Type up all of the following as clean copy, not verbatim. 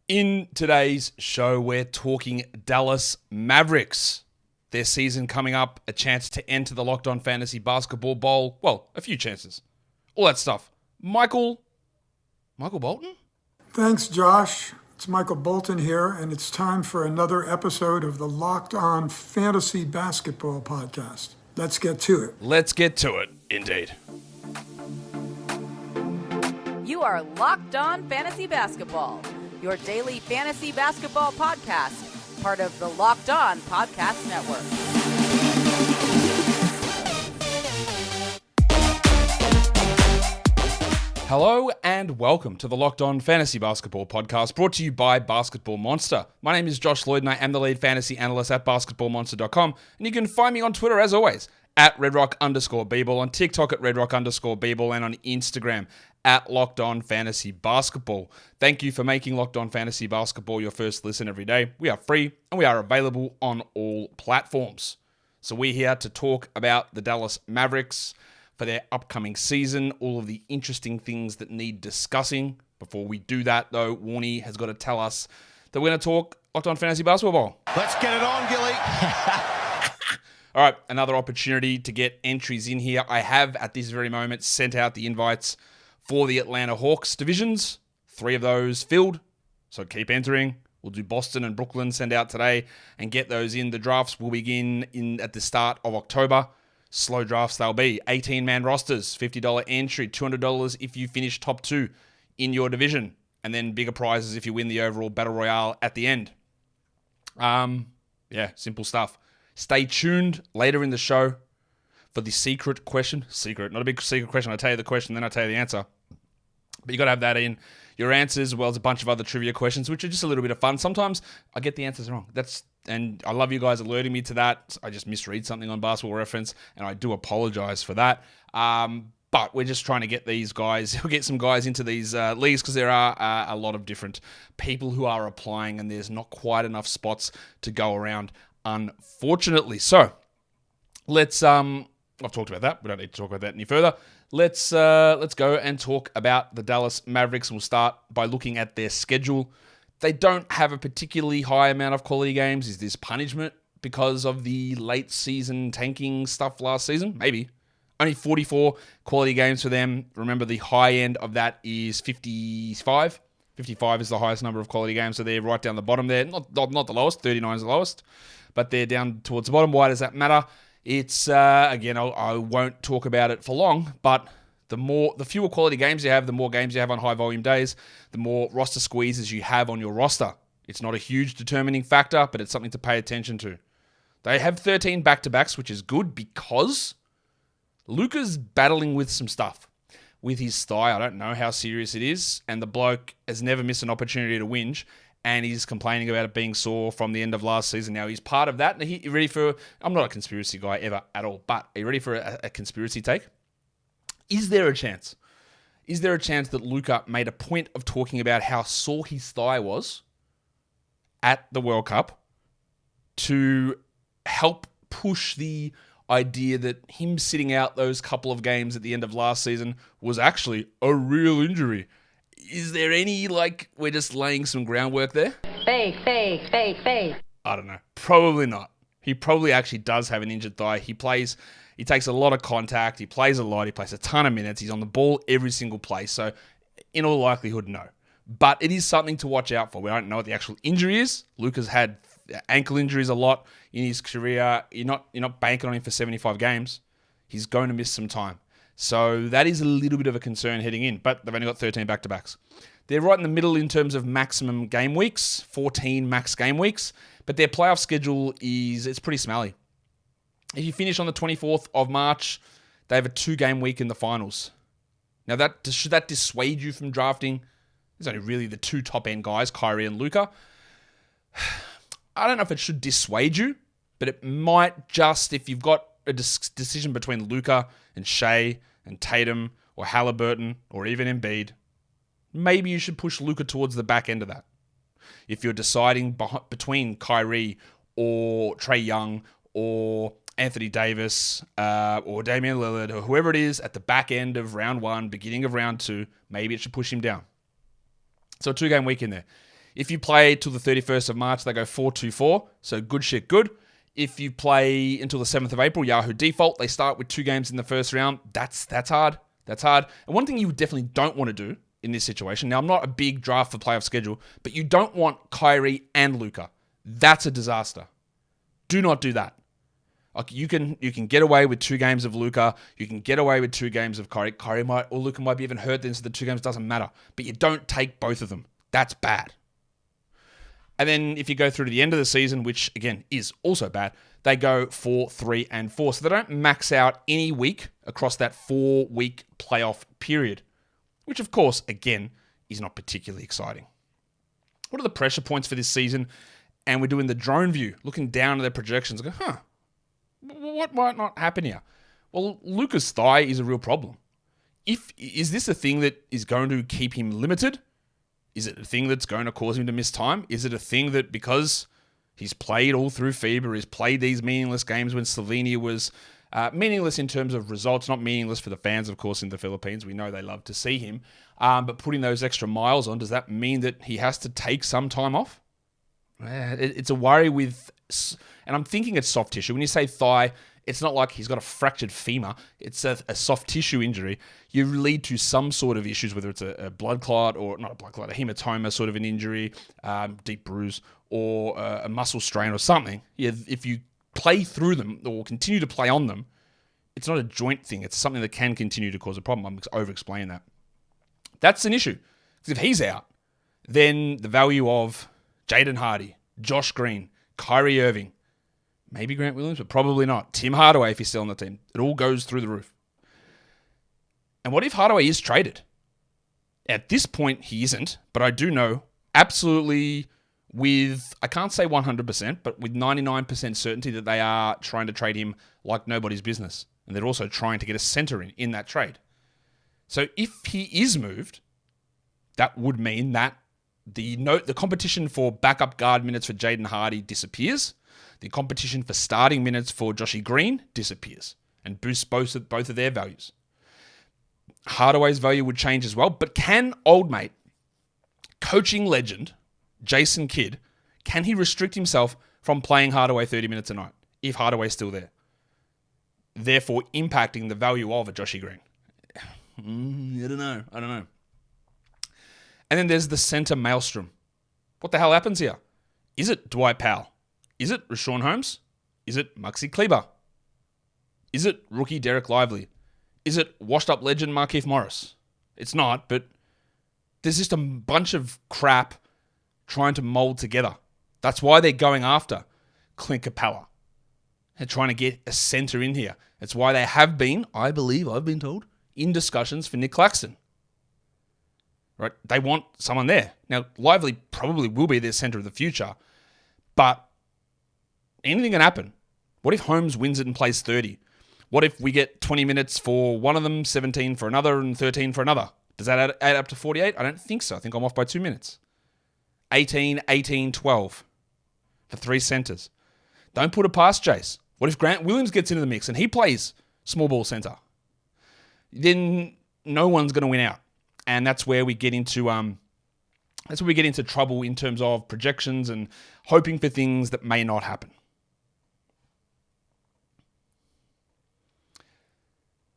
In today's show, we're talking Dallas Mavericks. Their season coming up, a chance to enter the Locked On Fantasy Basketball Bowl. Well, a few chances. All that stuff. Michael Bolton? Thanks, Josh. It's Michael Bolton here, and it's time for another episode of the Locked On Fantasy Basketball Podcast. Let's get to it. Let's get to it, indeed. You are Locked On Fantasy Basketball, your daily fantasy basketball podcast, part of the Locked On Podcast Network. Hello and welcome to the Locked On Fantasy Basketball Podcast, brought to you by Basketball Monster. My name is Josh Lloyd and I am the lead fantasy analyst at basketballmonster.com, and you can find me on Twitter as always at redrock_bball, on TikTok at redrock_bball, and on Instagram at Locked On Fantasy Basketball. Thank you for making Locked On Fantasy Basketball your first listen every day. We are free and we are available on all platforms. So we're here to talk about the Dallas Mavericks for their upcoming season, all of the interesting things that need discussing. Before we do that, though, Warnie has got to tell us that we're going to talk Locked On Fantasy Basketball. Let's get it on, Gilly. All right, another opportunity to get entries in here. I have, at this very moment, sent out the invites for the Atlanta Hawks divisions. 3 of those filled, so keep entering. We'll do Boston and Brooklyn send out today and get those in. The drafts will begin at the start of October. Slow drafts they'll be. 18-man rosters, $50 entry, $200 if you finish top 2 in your division, and then bigger prizes if you win the overall Battle Royale at the end. Simple stuff. Stay tuned later in the show for the secret question. Secret, not a big secret question. I tell you the question, then I tell you the answer. But you got to have that in your answers, as well as a bunch of other trivia questions, which are just a little bit of fun. Sometimes I get the answers wrong. And I love you guys alerting me to that. I just misread something on Basketball Reference, and I do apologize for that. But we're just trying to get these guys, get some guys into these leagues, because there are a lot of different people who are applying, and there's not quite enough spots to go around, unfortunately. So let's I've talked about that. We don't need to talk about that any further. Let's go and talk about the Dallas Mavericks. We'll start by looking at their schedule. They don't have a particularly high amount of quality games. Is this punishment because of the late season tanking stuff last season? Maybe. Only 44 quality games for them. Remember, the high end of that is 55. 55 is the highest number of quality games, so they're right down the bottom there. Not the lowest. 39 is the lowest, but they're down towards the bottom. Why does that matter? It's, again, I won't talk about it for long, but the fewer quality games you have, the more games you have on high volume days, the more roster squeezes you have on your roster. It's not a huge determining factor, but it's something to pay attention to. They have 13 back-to-backs, which is good because Luka's battling with some stuff. With his thigh, I don't know how serious it is, and the bloke has never missed an opportunity to whinge, and he's complaining about it being sore from the end of last season. Now, he's part of that. You ready for... I'm not a conspiracy guy ever at all, but are you ready for a conspiracy take? Is there a chance? Is there a chance that Luka made a point of talking about how sore his thigh was at the World Cup to help push the idea that him sitting out those couple of games at the end of last season was actually a real injury? Is there any, we're just laying some groundwork there? Fake. I don't know. Probably not. He probably actually does have an injured thigh. He takes a lot of contact. He plays a lot. He plays a ton of minutes. He's on the ball every single play. So, in all likelihood, no. But it is something to watch out for. We don't know what the actual injury is. Luka's had ankle injuries a lot in his career. You're not banking on him for 75 games. He's going to miss some time. So that is a little bit of a concern heading in, but they've only got 13 back-to-backs. They're right in the middle in terms of maximum game weeks, 14 max game weeks, but their playoff schedule it's pretty smelly. If you finish on the 24th of March, they have a 2-game week in the finals. Now, should that dissuade you from drafting? There's only really the 2 top-end guys, Kyrie and Luka. I don't know if it should dissuade you, but it might just, if you've got a decision between Luka and Shea and Tatum or Halliburton or even Embiid, maybe you should push Luka towards the back end of that. If you're deciding between Kyrie or Trae Young or Anthony Davis or Damian Lillard or whoever it is at the back end of round 1, beginning of round 2, maybe it should push him down. So a 2-game week in there. If you play till the 31st of March, they go 4-2-4. So good shit, good. If you play until the 7th of April, Yahoo default, they start with 2 games in the first round. That's hard. That's hard. And one thing you definitely don't want to do in this situation, now I'm not a big draft for playoff schedule, but you don't want Kyrie and Luka. That's a disaster. Do not do that. Like you can get away with 2 games of Luka. You can get away with 2 games of Kyrie. Kyrie might or Luka might be even hurt then, so the 2 games doesn't matter. But you don't take both of them. That's bad. And then if you go through to the end of the season, which again is also bad, they go 4, 3, and 4. So they don't max out any week across that 4-week playoff period, which of course, again, is not particularly exciting. What are the pressure points for this season? And we're doing the drone view, looking down at their projections. I go, what might not happen here? Well, Luka's thigh is a real problem. Is this a thing that is going to keep him limited? Is it a thing that's going to cause him to miss time? Is it a thing that because he's played all through FIBA, he's played these meaningless games when Slovenia was meaningless in terms of results, not meaningless for the fans, of course, in the Philippines. We know they love to see him. But putting those extra miles on, does that mean that he has to take some time off? It's a worry with, and I'm thinking it's soft tissue. When you say thigh, it's not like he's got a fractured femur. It's a soft tissue injury. You lead to some sort of issues, whether it's a blood clot or not a blood clot, a hematoma sort of an injury, deep bruise, or a muscle strain or something. Yeah, if you play through them or continue to play on them, it's not a joint thing. It's something that can continue to cause a problem. I'm over-explaining that. That's an issue. Because if he's out, then the value of Jaden Hardy, Josh Green, Kyrie Irving, maybe Grant Williams, but probably not. Tim Hardaway, if he's still on the team. It all goes through the roof. And what if Hardaway is traded? At this point, he isn't, but I do know absolutely with, I can't say 100%, but with 99% certainty that they are trying to trade him like nobody's business. And they're also trying to get a center in that trade. So if he is moved, that would mean that the competition for backup guard minutes for Jaden Hardy disappears. The competition for starting minutes for Joshy Green disappears and boosts both of their values. Hardaway's value would change as well, but can old mate, coaching legend, Jason Kidd, can he restrict himself from playing Hardaway 30 minutes a night if Hardaway's still there? Therefore impacting the value of a Joshy Green. I don't know. And then there's the center maelstrom. What the hell happens here? Is it Dwight Powell? Is it Rashawn Holmes? Is it Maxi Kleber? Is it rookie Derek Lively? Is it washed-up legend Markieff Morris? It's not, but there's just a bunch of crap trying to mold together. That's why they're going after Clint Capella. They're trying to get a center in here. It's why they have been, I believe, I've been told, in discussions for Nick Claxton. Right? They want someone there. Now, Lively probably will be their center of the future, but anything can happen. What if Holmes wins it and plays 30? What if we get 20 minutes for one of them, 17 for another, and 13 for another? Does that add up to 48? I don't think so. I think I'm off by 2 minutes. 18, 18, 12 for 3 centers. Don't put it past Jace. What if Grant Williams gets into the mix and he plays small ball center? Then no one's going to win out. And that's where we get into trouble in terms of projections and hoping for things that may not happen.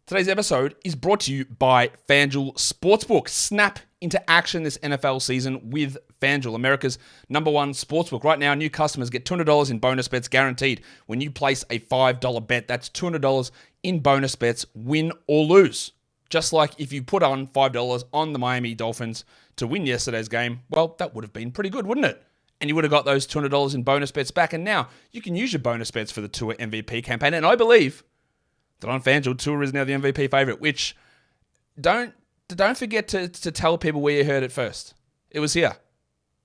Today's episode is brought to you by FanDuel Sportsbook. Snap into action this NFL season with FanDuel, America's #1 sportsbook. Right now, new customers get $200 in bonus bets guaranteed when you place a $5 bet. That's $200 in bonus bets, win or lose. Just like if you put on $5 on the Miami Dolphins to win yesterday's game, well, that would have been pretty good, wouldn't it? And you would have got those $200 in bonus bets back. And now you can use your bonus bets for the Tua MVP campaign. And I believe that on FanDuel, Tua is now the MVP favorite, which don't forget to tell people where you heard it first. It was here.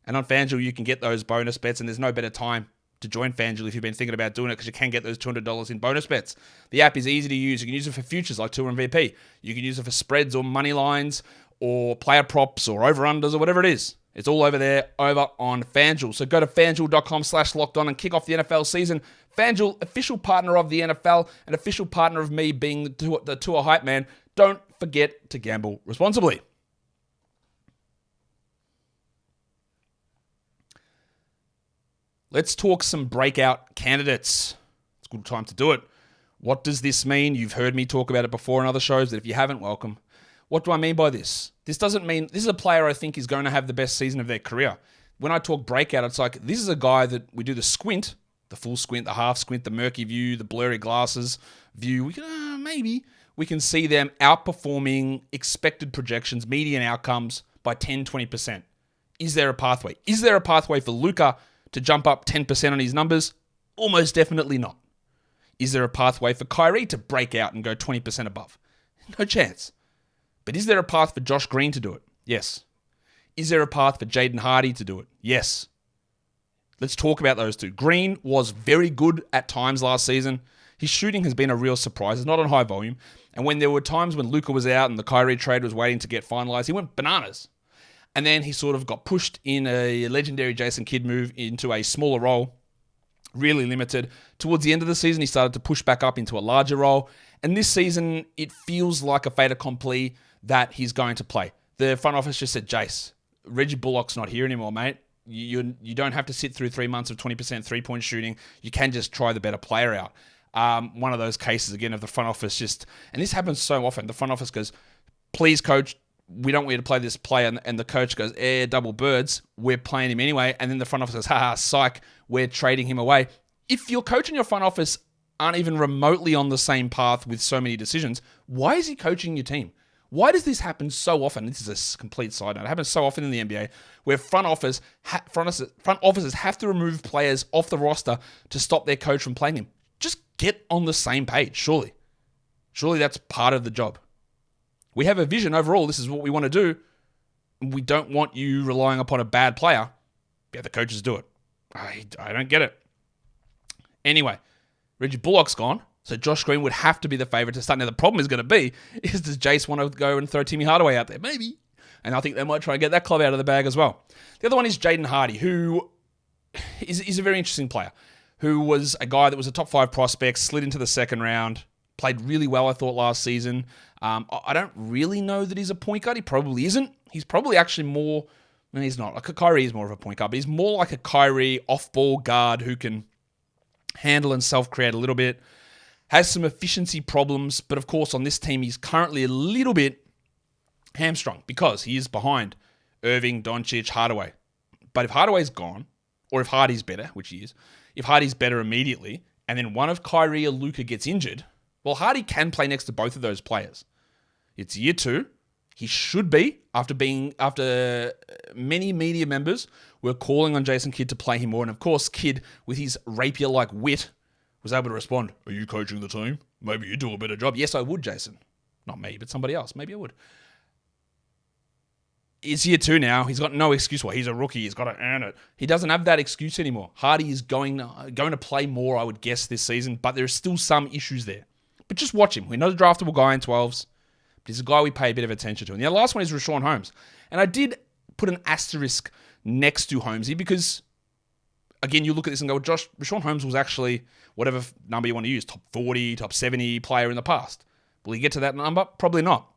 And on FanDuel, you can get those bonus bets, and there's no better time to join FanDuel if you've been thinking about doing it, because you can get those $200 in bonus bets. The app is easy to use. You can use it for futures like Tua MVP. You can use it for spreads or money lines or player props or over-unders or whatever it is. It's all over there, over on FanDuel. So go to FanDuel.com/lockedon and kick off the NFL season. FanDuel, official partner of the NFL and official partner of me being the Tua hype man. Don't forget to gamble responsibly. Let's talk some breakout candidates. It's a good time to do it. What does this mean? You've heard me talk about it before in other shows, but if you haven't, welcome. What do I mean by this? This doesn't mean this is a player I think is going to have the best season of their career. When I talk breakout, it's like this is a guy that we do the squint, the full squint, the half squint, the murky view, the blurry glasses view. We can maybe we can see them outperforming expected projections, median outcomes by 10, 20%. Is there a pathway? Is there a pathway for Luka to jump up 10% on his numbers? Almost definitely not. Is there a pathway for Kyrie to break out and go 20% above? No chance. But is there a path for Josh Green to do it? Yes. Is there a path for Jaden Hardy to do it? Yes. Let's talk about those two. Green was very good at times last season. His shooting has been a real surprise. It's not on high volume. And when there were times when Luka was out and the Kyrie trade was waiting to get finalized, he went bananas. And then he sort of got pushed in a legendary Jason Kidd move into a smaller role, really limited. Towards the end of the season, he started to push back up into a larger role. And this season, it feels like a fait accompli that he's going to play. The front office just said, Jace, Reggie Bullock's not here anymore, mate. You don't have to sit through 3 months of 20% three-point shooting. You can just try the better player out. One of those cases, again, of the front office just... And this happens so often. The front office goes, please, coach, we don't want you to play this player. And the coach goes, double birds. We're playing him anyway. And then the front office goes, haha, psych, we're trading him away. If your coach and your front office aren't even remotely on the same path with so many decisions, why is he coaching your team? Why does this happen so often? This is a complete side note. It happens so often in the NBA where front offices have to remove players off the roster to stop their coach from playing him. Just get on the same page, surely. Surely that's part of the job. We have a vision overall. This is what we want to do. We don't want you relying upon a bad player. Yeah, the coaches do it. I don't get it. Anyway, Reggie Bullock's gone. So Josh Green would have to be the favorite to start. Now, the problem is going to be, does Jace want to go and throw Timmy Hardaway out there? Maybe. And I think they might try and get that club out of the bag as well. The other one is Jaden Hardy, who is a very interesting player, who was a guy that was a top 5 prospect, slid into the second round, played really well, I thought, last season. I don't really know that he's a point guard. He probably isn't. He's probably actually more... No, he's not. Like Kyrie is more of a point guard, but he's more like a Kyrie off-ball guard who can handle and self-create a little bit. Has some efficiency problems, but of course on this team he's currently a little bit hamstrung because he is behind Irving, Doncic, Hardaway. But if Hardaway's gone, or if Hardy's better, which he is, if Hardy's better immediately, and then one of Kyrie or Luka gets injured, well, Hardy can play next to both of those players. It's year 2. He should be, after many media members were calling on Jason Kidd to play him more. And of course, Kidd, with his rapier-like wit, was able to respond, are you coaching the team? Maybe you do a better job. Yes, I would, Jason. Not me, but somebody else. Maybe I would. It's year 2 now. He's got no excuse. Well, he's a rookie. He's got to earn it. He doesn't have that excuse anymore. Hardy is going to play more, I would guess, this season, but there's still some issues there. But just watch him. We know the draftable guy in 12s, but he's a guy we pay a bit of attention to. And the last one is Rashawn Holmes. And I did put an asterisk next to Holmesy because, again, you look at this and go, Rashawn Holmes was actually, whatever number you want to use, top 40, top 70 player in the past. Will he get to that number? Probably not.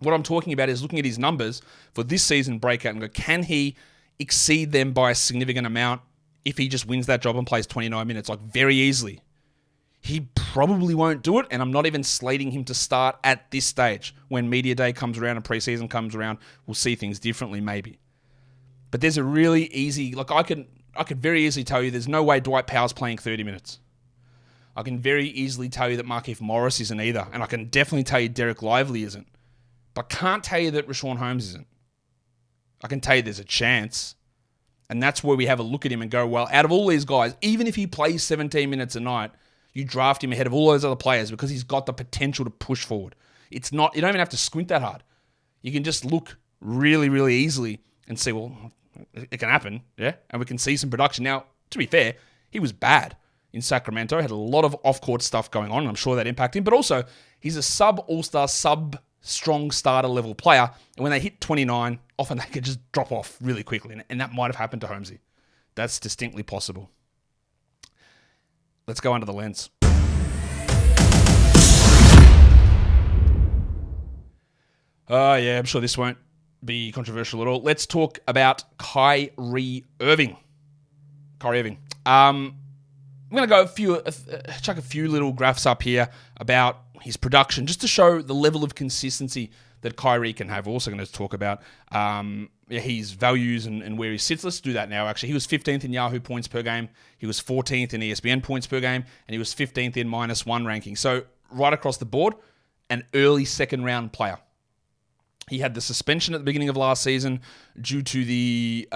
What I'm talking about is looking at his numbers for this season breakout and go, can he exceed them by a significant amount if he just wins that job and plays 29 minutes, like very easily? He probably won't do it, and I'm not even slating him to start at this stage. When media day comes around and preseason comes around, we'll see things differently maybe. But there's a really easy, like I could very easily tell you there's no way Dwight Powell's playing 30 minutes. I can very easily tell you that Markieff Morris isn't either, and I can definitely tell you Derek Lively isn't. But I can't tell you that Rashawn Holmes isn't. I can tell you there's a chance, and that's where we have a look at him and go, well, out of all these guys, even if he plays 17 minutes a night, you draft him ahead of all those other players because he's got the potential to push forward. It's not, you don't even have to squint that hard. You can just look really, really easily and see, well, it can happen, yeah? And we can see some production. Now, to be fair, he was bad in Sacramento, had a lot of off-court stuff going on, and I'm sure that impacted him, but also, he's a sub-all-star, sub-strong starter level player, and when they hit 29, often they could just drop off really quickly, and that might have happened to Holmesy. That's distinctly possible. Let's go under the lens. Yeah, I'm sure this won't be controversial at all. Let's talk about Kyrie Irving. I'm going to go chuck a few little graphs up here about his production, just to show the level of consistency that Kyrie can have. We're also going to talk about his values and where he sits. Let's do that now, actually. He was 15th in Yahoo points per game. He was 14th in ESPN points per game. And he was 15th in -1 ranking. So right across the board, an early second-round player. He had the suspension at the beginning of last season due to the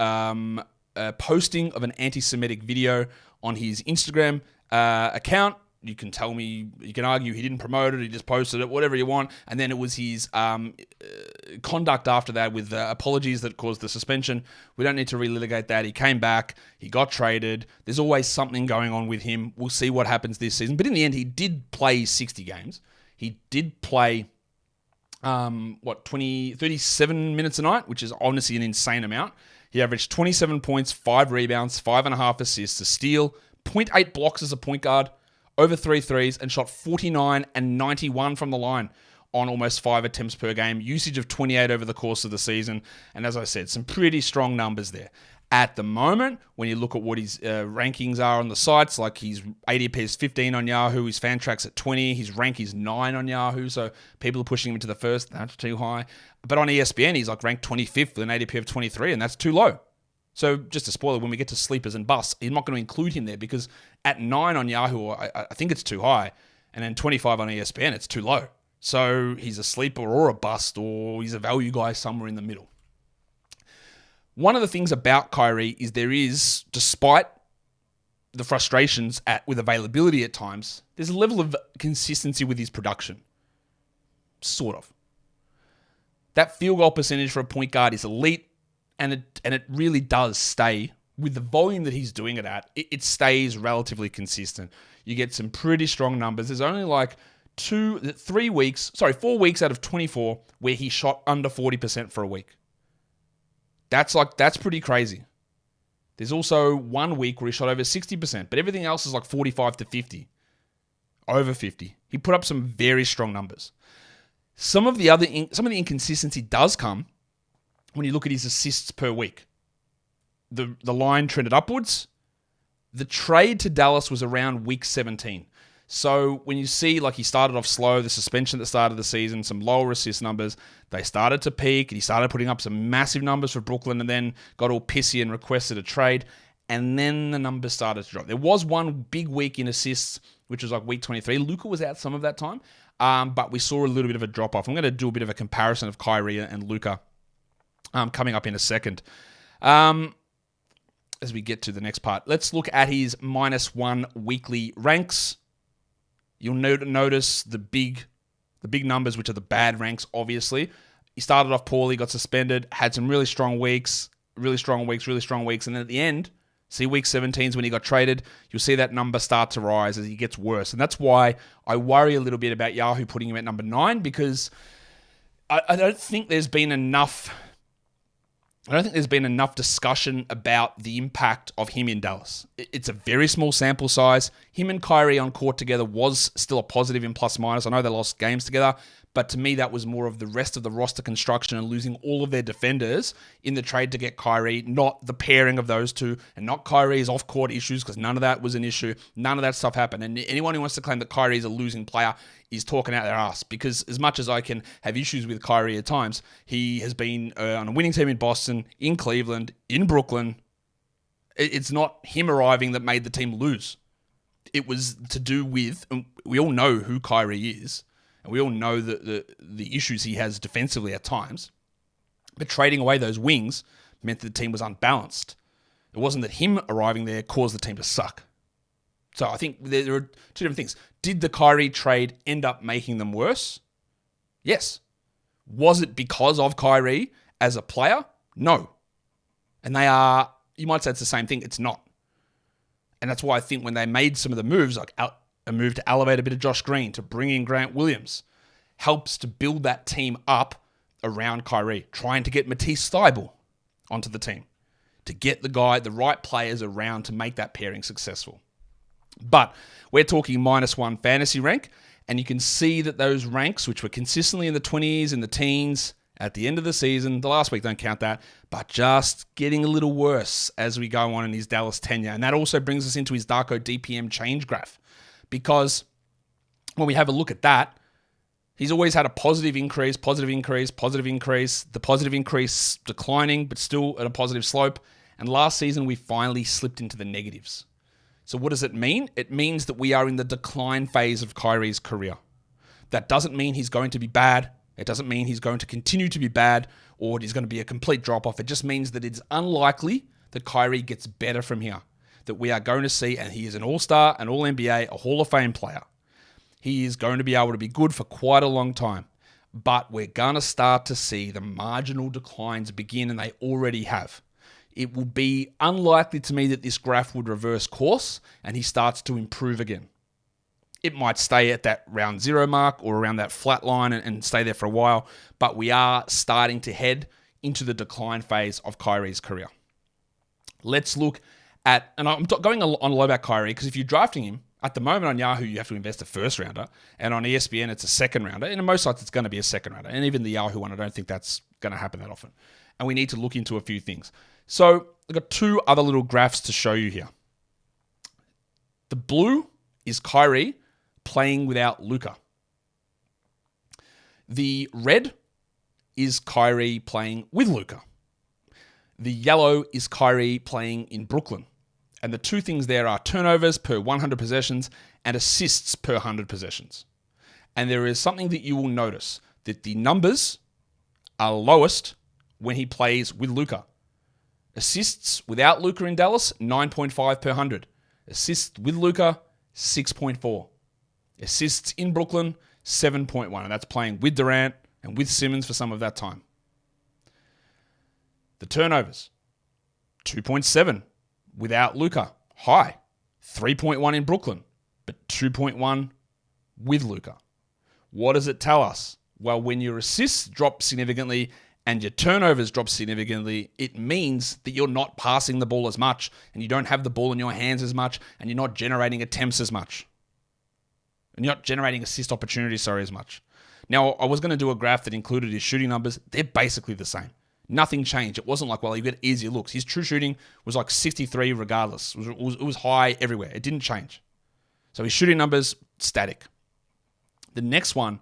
posting of an anti-Semitic video on his Instagram account. You can argue he didn't promote it, he just posted it, whatever you want. And then it was his conduct after that with apologies that caused the suspension. We don't need to relitigate that. He came back, he got traded. There's always something going on with him. We'll see what happens this season. But in the end, he did play 60 games. He did play 37 minutes a night, which is honestly an insane amount. He averaged 27 points, 5 rebounds, 5.5 assists, a steal, 0.8 blocks as a point guard, over 3 threes, and shot 49 and 91 from the line on almost 5 attempts per game. Usage of 28 over the course of the season. And as I said, some pretty strong numbers there. At the moment, when you look at what his rankings are on the sites, like his ADP is 15 on Yahoo, his Fantrax at 20, his rank is 9 on Yahoo, so people are pushing him into the first. That's too high. But on ESPN, he's like ranked 25th with an ADP of 23, and that's too low. So just a spoiler, when we get to sleepers and busts, he's not going to include him there because at 9 on Yahoo, I think it's too high, and then 25 on ESPN, it's too low. So he's a sleeper or a bust, or he's a value guy somewhere in the middle. One of the things about Kyrie is there is, despite the frustrations with availability at times, there's a level of consistency with his production. Sort of. That field goal percentage for a point guard is elite, and it really does stay. With the volume that he's doing it at, it stays relatively consistent. You get some pretty strong numbers. There's only like 4 weeks out of 24 where he shot under 40% for a week. That's pretty crazy. There's also 1 week where he shot over 60%, but everything else is like 45 to 50, over 50. He put up some very strong numbers. Some of the inconsistency does come when you look at his assists per week. The line trended upwards. The trade to Dallas was around week 17. So when you see like he started off slow, the suspension at the start of the season, some lower assist numbers, they started to peak, and he started putting up some massive numbers for Brooklyn, and then got all pissy and requested a trade, and then the numbers started to drop. There was one big week in assists, which was like week 23. Luka was out some of that time, but we saw a little bit of a drop-off. I'm going to do a bit of a comparison of Kyrie and Luka coming up in a second. As we get to the next part, let's look at his -1 weekly ranks. You'll notice the big numbers, which are the bad ranks, obviously. He started off poorly, got suspended, had some really strong weeks, and then at the end, see week 17 is when he got traded. You'll see that number start to rise as he gets worse. And that's why I worry a little bit about Yahoo putting him at number 9, because I don't think there's been enough discussion about the impact of him in Dallas. It's a very small sample size. Him and Kyrie on court together was still a positive in plus-minus. I know they lost games together, but to me that was more of the rest of the roster construction and losing all of their defenders in the trade to get Kyrie, not the pairing of those two, and not Kyrie's off-court issues, because none of that was an issue. None of that stuff happened. And anyone who wants to claim that Kyrie is a losing player is talking out their ass, because as much as I can have issues with Kyrie at times, he has been on a winning team in Boston, in Cleveland, in Brooklyn. It's not him arriving that made the team lose. It was to do with, and we all know who Kyrie is, and we all know the issues he has defensively at times, but trading away those wings meant that the team was unbalanced. It wasn't that him arriving there caused the team to suck. So I think there are two different things. Did the Kyrie trade end up making them worse? Yes. Was it because of Kyrie as a player? No. And you might say it's the same thing. It's not. And that's why I think when they made some of the moves, like a move to elevate a bit of Josh Green, to bring in Grant Williams, helps to build that team up around Kyrie, trying to get Matisse Thybulle onto the team, to get the right players around to make that pairing successful. But we're talking -1 fantasy rank, and you can see that those ranks, which were consistently in the 20s and the teens, at the end of the season. The last week, don't count that, but just getting a little worse as we go on in his Dallas tenure. And that also brings us into his Darko DPM change graph, because when we have a look at that, he's always had a positive increase, the positive increase declining, but still at a positive slope. And last season, we finally slipped into the negatives. So what does it mean? It means that we are in the decline phase of Kyrie's career. That doesn't mean he's going to be bad. It doesn't mean he's going to continue to be bad or he's going to be a complete drop-off. It just means that it's unlikely that Kyrie gets better from here. That we are going to see, and he is an all-star, an all-NBA, a Hall of Fame player. He is going to be able to be good for quite a long time. But we're going to start to see the marginal declines begin, and they already have. It would be unlikely to me that this graph would reverse course and he starts to improve again. It might stay at that round zero mark or around that flat line and stay there for a while, but we are starting to head into the decline phase of Kyrie's career. Let's look at, and I'm going on low about Kyrie because if you're drafting him, at the moment on Yahoo, you have to invest a first rounder, and on ESPN, it's a second rounder, and in most sites, it's going to be a second rounder, and even the Yahoo one, I don't think that's going to happen that often. And we need to look into a few things. So I've got two other little graphs to show you here. The blue is Kyrie playing without Luka. The red is Kyrie playing with Luka. The yellow is Kyrie playing in Brooklyn. And the two things there are turnovers per 100 possessions and assists per 100 possessions. And there is something that you will notice, that the numbers are lowest when he plays with Luka. Assists without Luka in Dallas, 9.5 per 100. Assists with Luka, 6.4. Assists in Brooklyn, 7.1. And that's playing with Durant and with Simmons for some of that time. The turnovers, 2.7 without Luka. High. 3.1 in Brooklyn, but 2.1 with Luka. What does it tell us? Well, when your assists drop significantly and your turnovers drop significantly, it means that you're not passing the ball as much and you don't have the ball in your hands as much and you're not generating attempts as much. And you're not generating assist opportunities, as much. Now, I was going to do a graph that included his shooting numbers. They're basically the same. Nothing changed. It wasn't like, well, you get easier looks. His true shooting was like 63 regardless. It was high everywhere. It didn't change. So his shooting numbers, static. The next one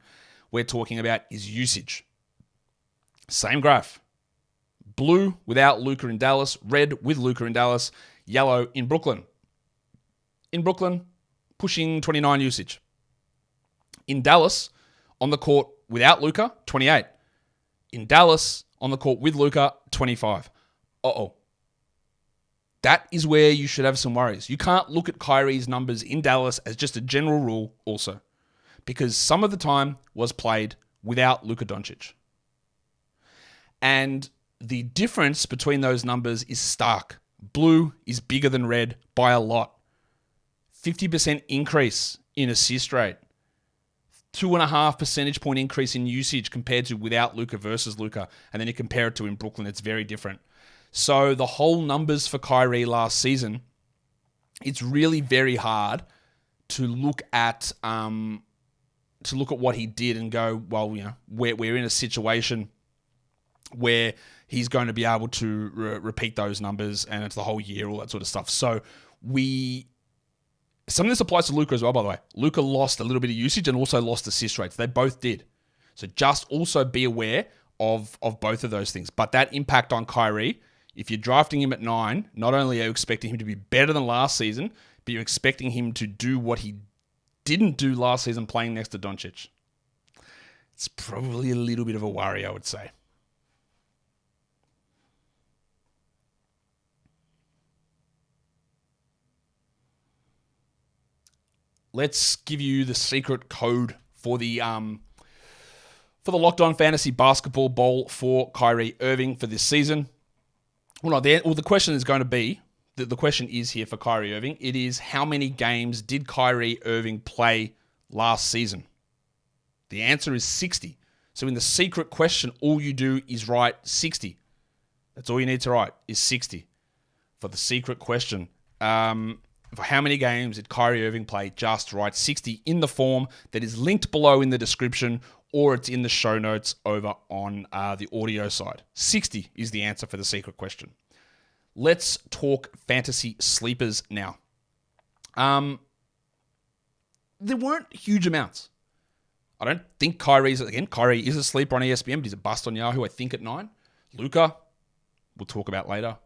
we're talking about is usage. Same graph. Blue without Luka in Dallas, red with Luka in Dallas, yellow in Brooklyn. In Brooklyn, pushing 29 usage. In Dallas, on the court without Luka, 28. In Dallas, on the court with Luka, 25. That is where you should have some worries. You can't look at Kyrie's numbers in Dallas as just a general rule also, because some of the time was played without Luka Doncic. And the difference between those numbers is stark. Blue is bigger than red by a lot. 50% increase in assist rate. 2.5 percentage point increase in usage compared to without Luka versus Luka. And then you compare it to in Brooklyn, it's very different. So the whole numbers for Kyrie last season, it's really very hard to look at what he did and go, well, we're in a situation where he's going to be able to repeat those numbers and it's the whole year, all that sort of stuff. So some of this applies to Luka as well, by the way. Luka lost a little bit of usage and also lost assist rates. They both did. So just also be aware of both of those things. But that impact on Kyrie, if you're drafting him at 9, not only are you expecting him to be better than last season, but you're expecting him to do what he didn't do last season playing next to Doncic. It's probably a little bit of a worry, I would say. Let's give you the secret code for the Locked On Fantasy Basketball Bowl for Kyrie Irving for this season. The question is going to be, the question is here for Kyrie Irving. It is, how many games did Kyrie Irving play last season? The answer is 60. So in the secret question, all you do is write 60. That's all you need to write is 60 for the secret question. For how many games did Kyrie Irving play, just write 60 in the form that is linked below in the description, or it's in the show notes over on the audio side. 60 is the answer for the secret question. Let's talk fantasy sleepers now. There weren't huge amounts. I don't think Kyrie is a sleeper on ESPN, but he's a bust on Yahoo, I think, at 9. Luka, we'll talk about later.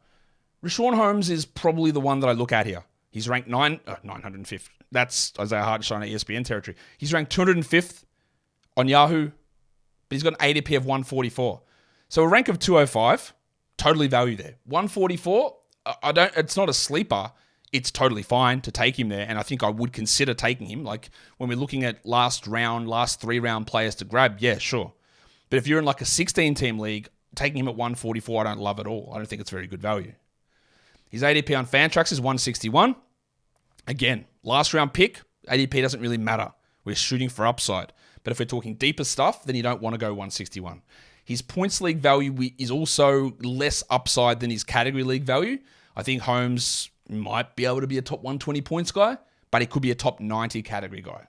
Rashawn Holmes is probably the one that I look at here. He's ranked 905th. That's Isaiah Hartenstein at ESPN territory. He's ranked 205th on Yahoo, but he's got an ADP of 144. So a rank of 205, totally value there. 144, it's not a sleeper. It's totally fine to take him there, and I think I would consider taking him. Like, when we're looking at last 3-round players to grab, yeah, sure. But if you're in like a 16-team league, taking him at 144, I don't love at all. I don't think it's very good value. His ADP on Fantrax is 161. Again, last round pick, ADP doesn't really matter. We're shooting for upside. But if we're talking deeper stuff, then you don't want to go 161. His points league value is also less upside than his category league value. I think Holmes might be able to be a top 120 points guy, but he could be a top 90 category guy.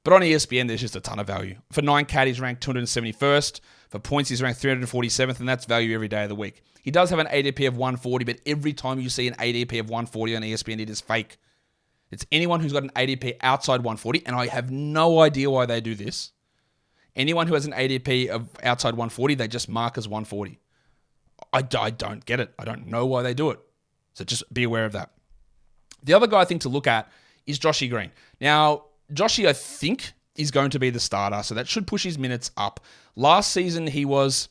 But on ESPN, there's just a ton of value. For 9 cat, he's ranked 271st. For points, he's ranked 347th, and that's value every day of the week. He does have an ADP of 140, but every time you see an ADP of 140 on ESPN, it is fake. It's anyone who's got an ADP outside 140, and I have no idea why they do this. Anyone who has an ADP of outside 140, they just mark as 140. I don't get it. I don't know why they do it. So just be aware of that. The other guy I think to look at is Joshy Green. Now, Joshy, I think, is going to be the starter, so that should push his minutes up. Last season, he was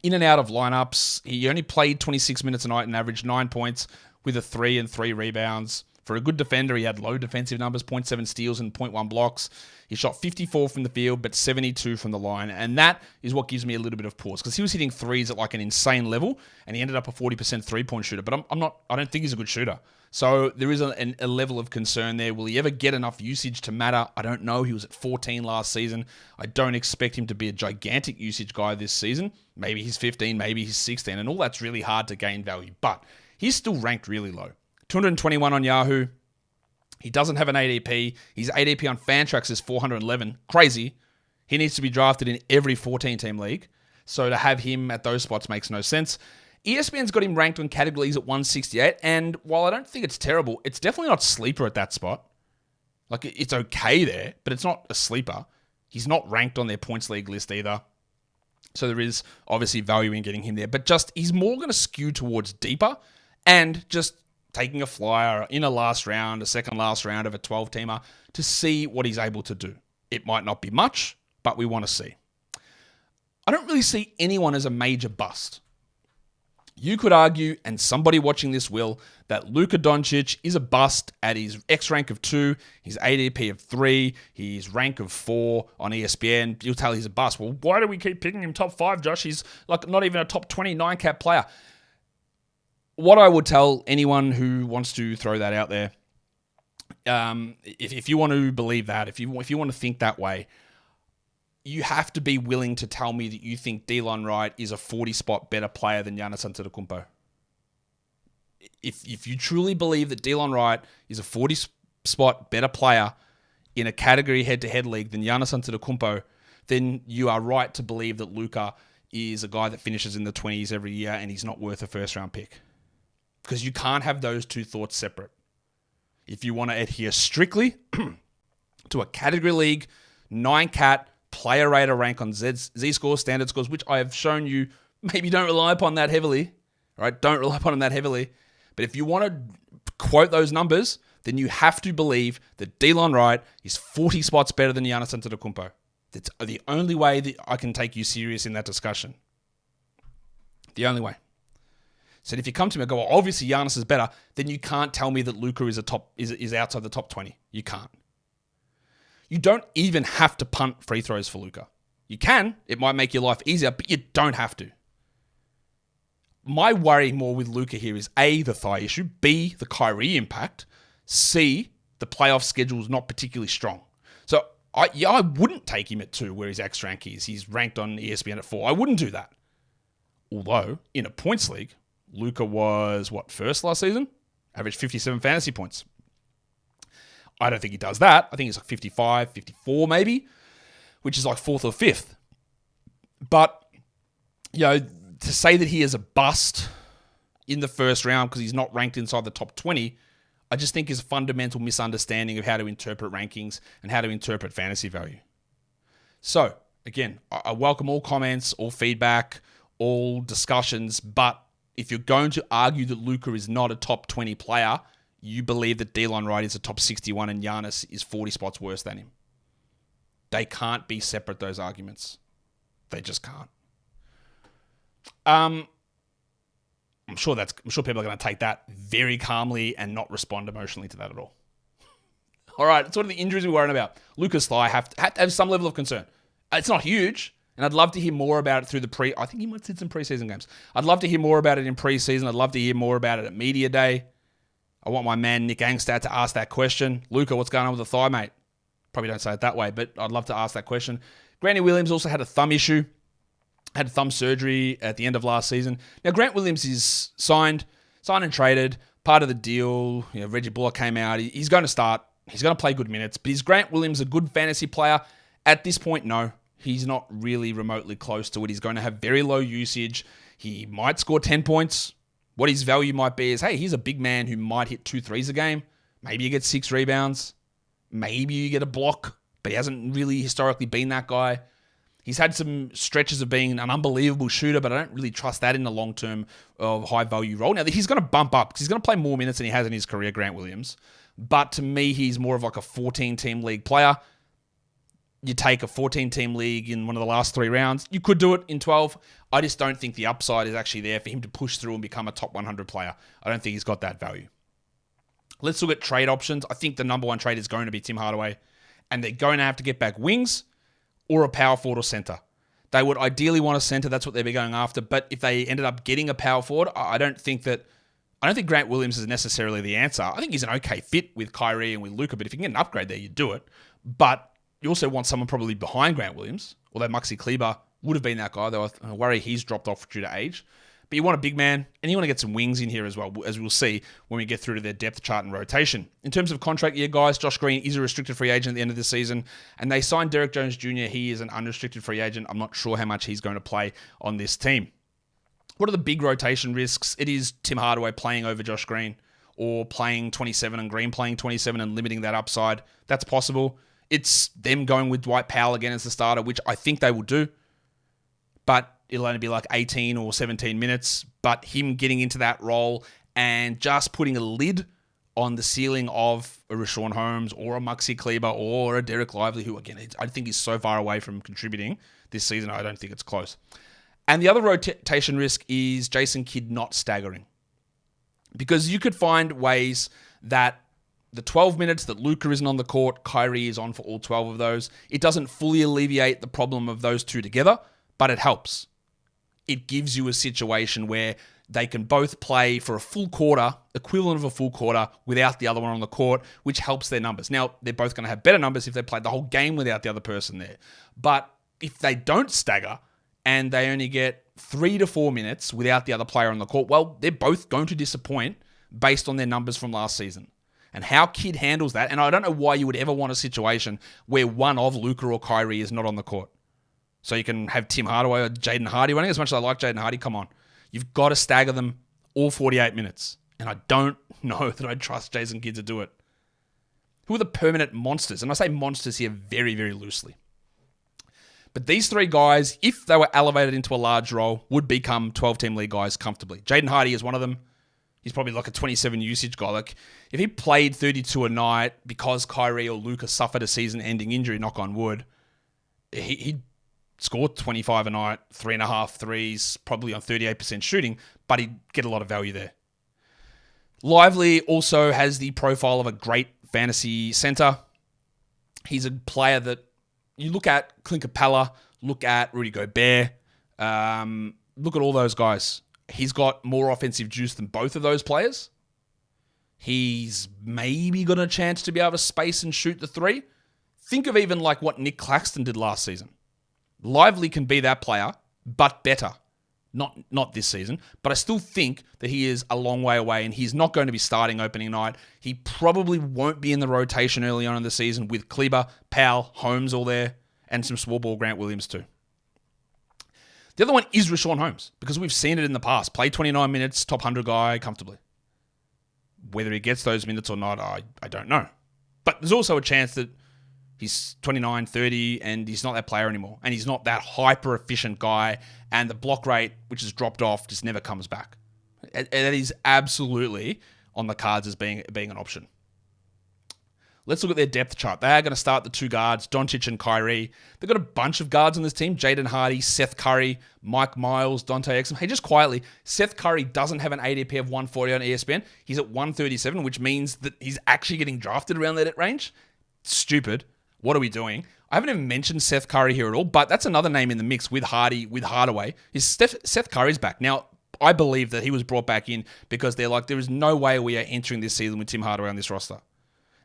in and out of lineups. He only played 26 minutes a night and averaged 9 points with a 3 and 3 rebounds. For a good defender, he had low defensive numbers, 0.7 steals and 0.1 blocks. He shot 54 from the field, but 72 from the line. And that is what gives me a little bit of pause, because he was hitting threes at like an insane level, and he ended up a 40% three-point shooter. But I don't think he's a good shooter. So there is a level of concern there. Will he ever get enough usage to matter? I don't know. He was at 14 last season. I don't expect him to be a gigantic usage guy this season. Maybe he's 15, maybe he's 16, and all that's really hard to gain value. But he's still ranked really low. 221 on Yahoo. He doesn't have an ADP. His ADP on Fantrax is 411. Crazy. He needs to be drafted in every 14-team league. So to have him at those spots makes no sense. ESPN's got him ranked on categories at 168. And while I don't think it's terrible, it's definitely not sleeper at that spot. Like, it's okay there, but it's not a sleeper. He's not ranked on their points league list either. So there is obviously value in getting him there. But just, he's more going to skew towards deeper and just taking a flyer in a last round, a second last round of a 12-teamer to see what he's able to do. It might not be much, but we want to see. I don't really see anyone as a major bust. You could argue, and somebody watching this will, that Luka Doncic is a bust at his X rank of 2, his ADP of 3, his rank of 4 on ESPN. You'll tell he's a bust. Well, why do we keep picking him top 5, Josh? He's like not even a top 29 cap player. What I would tell anyone who wants to throw that out there, if you want to believe that, if you want to think that way, you have to be willing to tell me that you think Delon Wright is a 40-spot better player than Giannis Antetokounmpo. If you truly believe that Delon Wright is a 40-spot better player in a category head-to-head league than Giannis Antetokounmpo, then you are right to believe that Luka is a guy that finishes in the 20s every year and he's not worth a first-round pick. Because you can't have those two thoughts separate. If you want to adhere strictly to a category league, 9-cat, player rater rank on Z-scores, standard scores, which I have shown you, maybe don't rely upon that heavily, right? Don't rely upon them that heavily. But if you want to quote those numbers, then you have to believe that Delon Wright is 40 spots better than Giannis Antetokounmpo. That's the only way that I can take you serious in that discussion. The only way. So if you come to me and go, well, obviously Giannis is better, then you can't tell me that Luka is outside the top 20. You can't. You don't even have to punt free throws for Luka. You can. It might make your life easier, but you don't have to. My worry more with Luka here is A, the thigh issue, B, the Kyrie impact, C, the playoff schedule is not particularly strong. So I wouldn't take him at 2 where his X rank is. He's ranked on ESPN at 4. I wouldn't do that. Although, in a points league, Luka was, first last season? Averaged 57 fantasy points. I don't think he does that. I think he's like 55, 54 maybe. which is like 4th or 5th. But, to say that he is a bust in the first round because he's not ranked inside the top 20, I just think is a fundamental misunderstanding of how to interpret rankings and how to interpret fantasy value. So, again, I welcome all comments, all feedback, all discussions, but if you're going to argue that Luka is not a top 20 player, you believe that Delon Wright is a top 61 and Giannis is 40 spots worse than him. They can't be separate, those arguments. They just can't. I'm sure people are going to take that very calmly and not respond emotionally to that at all. All right, it's one of the injuries we're worrying about. Luka's thigh have to have some level of concern. It's not huge, and I'd love to hear more about it through I think he might sit some preseason games. I'd love to hear more about it in preseason. I'd love to hear more about it at media day. I want my man Nick Angstad to ask that question. Luka, what's going on with the thigh, mate? Probably don't say it that way, but I'd love to ask that question. Grant Williams also had a thumb issue. Had thumb surgery at the end of last season. Now, Grant Williams is signed and traded, part of the deal. Reggie Bullock came out. He's going to start. He's going to play good minutes. But is Grant Williams a good fantasy player? At this point, no. He's not really remotely close to it. He's going to have very low usage. He might score 10 points. What his value might be is, hey, he's a big man who might hit 2 threes a game. Maybe you get 6 rebounds. Maybe you get a block, but he hasn't really historically been that guy. He's had some stretches of being an unbelievable shooter, but I don't really trust that in the long term of high-value role. Now, he's going to bump up because he's going to play more minutes than he has in his career, Grant Williams. But to me, he's more of like a 14-team league player. You take a 14-team league in one of the last 3 rounds. You could do it in 12. I just don't think the upside is actually there for him to push through and become a top 100 player. I don't think he's got that value. Let's look at trade options. I think the number one trade is going to be Tim Hardaway, and they're going to have to get back wings or a power forward or center. They would ideally want a center. That's what they'd be going after. But if they ended up getting a power forward, I don't think Grant Williams is necessarily the answer. I think he's an okay fit with Kyrie and with Luka, but if you can get an upgrade there, you do it. But you also want someone probably behind Grant Williams, although Maxi Kleber would have been that guy, though I worry he's dropped off due to age. But you want a big man, and you want to get some wings in here as well, as we'll see when we get through to their depth chart and rotation. In terms of contract year, guys, Josh Green is a restricted free agent at the end of the season, and they signed Derek Jones Jr. He is an unrestricted free agent. I'm not sure how much he's going to play on this team. What are the big rotation risks? It is Tim Hardaway playing over Josh Green, or playing 27 and Green playing 27 and limiting that upside. That's possible. It's them going with Dwight Powell again as the starter, which I think they will do. But it'll only be like 18 or 17 minutes. But him getting into that role and just putting a lid on the ceiling of a Rashawn Holmes or a Maxi Kleber or a Derek Lively, who, again, I think is so far away from contributing this season, I don't think it's close. And the other rotation risk is Jason Kidd not staggering. Because you could find ways that the 12 minutes that Luka isn't on the court, Kyrie is on for all 12 of those. It doesn't fully alleviate the problem of those two together, but it helps. It gives you a situation where they can both play for a full quarter, equivalent of a full quarter, without the other one on the court, which helps their numbers. Now, they're both going to have better numbers if they played the whole game without the other person there. But if they don't stagger and they only get 3 to 4 minutes without the other player on the court, well, they're both going to disappoint based on their numbers from last season. And how Kidd handles that, and I don't know why you would ever want a situation where one of Luka or Kyrie is not on the court. So you can have Tim Hardaway or Jaden Hardy running. As much as I like Jaden Hardy, come on. You've got to stagger them all 48 minutes. And I don't know that I trust Jason Kidd to do it. Who are the permanent monsters? And I say monsters here very, very loosely. But these 3 guys, if they were elevated into a large role, would become 12-team league guys comfortably. Jaden Hardy is one of them. He's probably like a 27 usage guy. Like, if he played 32 a night because Kyrie or Luka suffered a season-ending injury, knock on wood, he'd score 25 a night, 3.5 threes, probably on 38% shooting, but he'd get a lot of value there. Lively also has the profile of a great fantasy center. He's a player that you look at Clint Capella, look at Rudy Gobert, look at all those guys. He's got more offensive juice than both of those players. He's maybe got a chance to be able to space and shoot the 3. Think of even like what Nick Claxton did last season. Lively can be that player, but better. Not this season, but I still think that he is a long way away and he's not going to be starting opening night. He probably won't be in the rotation early on in the season with Kleber, Powell, Holmes all there. and some small ball Grant Williams too. The other one is Richaun Holmes, because we've seen it in the past. Play 29 minutes, top 100 guy comfortably. Whether he gets those minutes or not, I don't know. But there's also a chance that he's 29, 30, and he's not that player anymore. And he's not that hyper-efficient guy, and the block rate, which has dropped off, just never comes back. And that is absolutely on the cards as being an option. Let's look at their depth chart. They are going to start the two guards, Doncic and Kyrie. They've got a bunch of guards on this team. Jaden Hardy, Seth Curry, Mike Miles, Dante Exum. Hey, just quietly, Seth Curry doesn't have an ADP of 140 on ESPN. He's at 137, which means that he's actually getting drafted around that range. Stupid. What are we doing? I haven't even mentioned Seth Curry here at all, but that's another name in the mix with Hardy, with Hardaway. Seth Curry's back. Now, I believe that he was brought back in because they're like, there is no way we are entering this season with Tim Hardaway on this roster.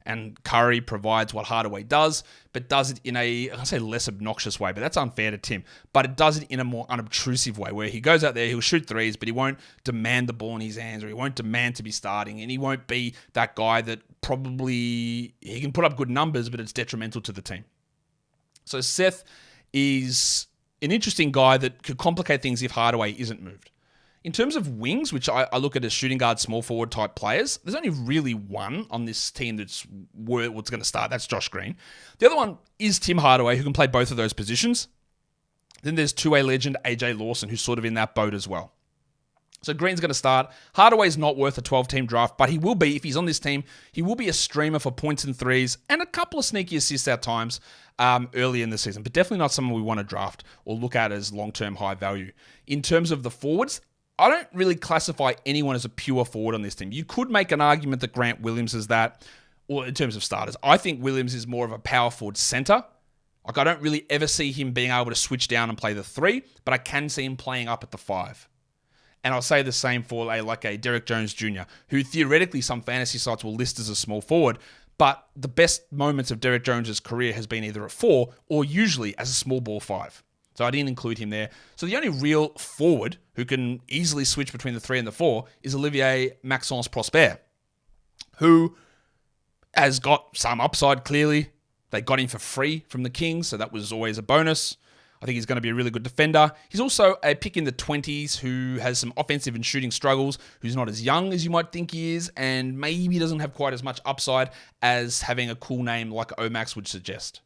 And Curry provides what Hardaway does, but does it in I say less obnoxious way, but that's unfair to Tim. But it does it in a more unobtrusive way, where he goes out there, he'll shoot threes, but he won't demand the ball in his hands, or he won't demand to be starting, and he won't be that guy that probably, he can put up good numbers, but it's detrimental to the team. So Seth is an interesting guy that could complicate things if Hardaway isn't moved. In terms of wings, which I look at as shooting guard, small forward type players, there's only really one on this team that's what's going to start. That's Josh Green. The other one is Tim Hardaway, who can play both of those positions. Then there's two-way legend AJ Lawson, who's sort of in that boat as well. So Green's going to start. Hardaway's not worth a 12-team draft, but he will be, if he's on this team, he will be a streamer for points and threes and a couple of sneaky assists at times early in the season, but definitely not someone we want to draft or look at as long-term high value. In terms of the forwards, I don't really classify anyone as a pure forward on this team. You could make an argument that Grant Williams is that, or in terms of starters. I think Williams is more of a power forward center. Like, I don't really ever see him being able to switch down and play the 3, but I can see him playing up at the 5. And I'll say the same for a Derek Jones Jr., who theoretically some fantasy sites will list as a small forward, but the best moments of Derek Jones's career has been either at 4 or usually as a small ball 5. So I didn't include him there. So the only real forward who can easily switch between the 3 and the 4 is Olivier Maxence Prosper, who has got some upside, clearly. They got him for free from the Kings, so that was always a bonus. I think he's going to be a really good defender. He's also a pick in the 20s who has some offensive and shooting struggles, who's not as young as you might think he is, and maybe doesn't have quite as much upside as having a cool name like Omax would suggest.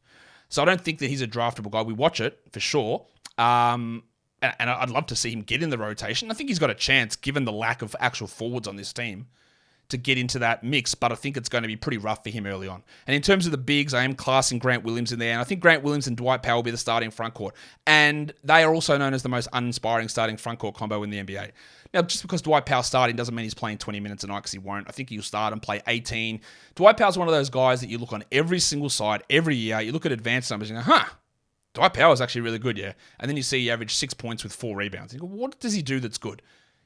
So I don't think that he's a draftable guy. We watch it, for sure. And I'd love to see him get in the rotation. I think he's got a chance, given the lack of actual forwards on this team, to get into that mix. But I think it's going to be pretty rough for him early on. And in terms of the bigs, I am classing Grant Williams in there. And I think Grant Williams and Dwight Powell will be the starting frontcourt. And they are also known as the most uninspiring starting frontcourt combo in the NBA. Now, just because Dwight Powell's starting doesn't mean he's playing 20 minutes a night, because he won't. I think he'll start and play 18. Dwight Powell's one of those guys that you look on every single side, every year. You look at advanced numbers and you go, Dwight Powell's actually really good, yeah. And then you see he averaged 6 points with 4 rebounds. You go, what does he do that's good?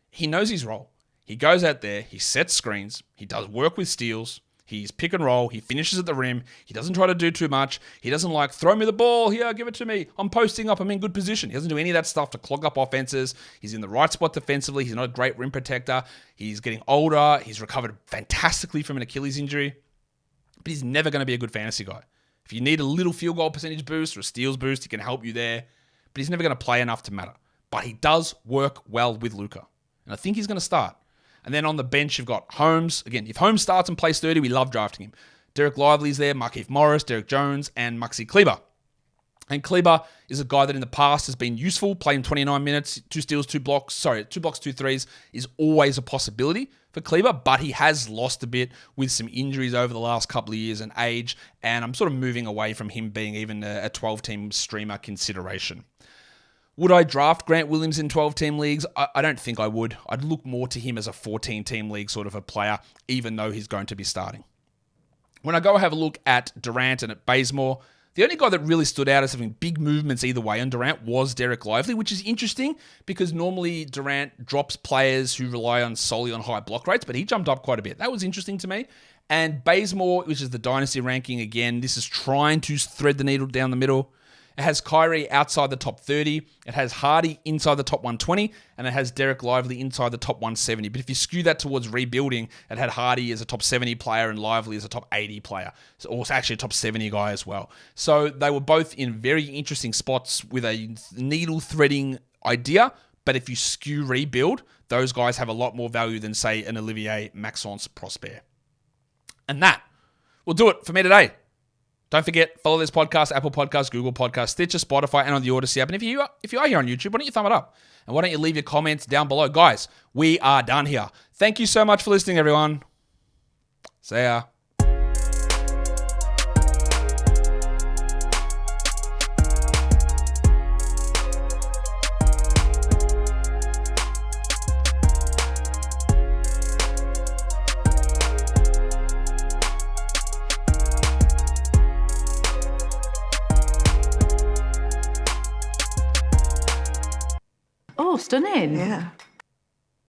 He knows his role. He goes out there, he sets screens, he does work with steals, he's pick and roll, he finishes at the rim, he doesn't try to do too much, he doesn't throw me the ball, here, give it to me, I'm posting up, I'm in good position. He doesn't do any of that stuff to clog up offenses. He's in the right spot defensively, he's not a great rim protector, he's getting older, he's recovered fantastically from an Achilles injury, but he's never going to be a good fantasy guy. If you need a little field goal percentage boost or a steals boost, he can help you there, but he's never going to play enough to matter. But he does work well with Luka, and I think he's going to start. And then on the bench, you've got Holmes. Again, if Holmes starts and plays 30, we love drafting him. Derek Lively's there, Markieff Morris, Derek Jones, and Maxi Kleber. And Kleber is a guy that in the past has been useful, playing 29 minutes, 2 steals, 2 blocks, 2 blocks, 2 threes is always a possibility for Kleber, but he has lost a bit with some injuries over the last couple of years and age, and I'm sort of moving away from him being even a 12-team streamer consideration. Would I draft Grant Williams in 12-team leagues? I don't think I would. I'd look more to him as a 14-team league sort of a player, even though he's going to be starting. When I go have a look at Durant and at Bazemore, the only guy that really stood out as having big movements either way on Durant was Derek Lively, which is interesting because normally Durant drops players who rely solely on high block rates, but he jumped up quite a bit. That was interesting to me. And Bazemore, which is the dynasty ranking, again, this is trying to thread the needle down the middle. It has Kyrie outside the top 30. It has Hardy inside the top 120. And it has Derek Lively inside the top 170. But if you skew that towards rebuilding, it had Hardy as a top 70 player and Lively as a top 80 player. So also actually a top 70 guy as well. So they were both in very interesting spots with a needle threading idea. But if you skew rebuild, those guys have a lot more value than, say, an Olivier Maxence Prosper. And that will do it for me today. Don't forget, follow this podcast, Apple Podcasts, Google Podcasts, Stitcher, Spotify, and on the Odyssey app. And if you are here on YouTube, why don't you thumb it up? And why don't you leave your comments down below? Guys, we are done here. Thank you so much for listening, everyone. See ya. Oh, stunning. Yeah.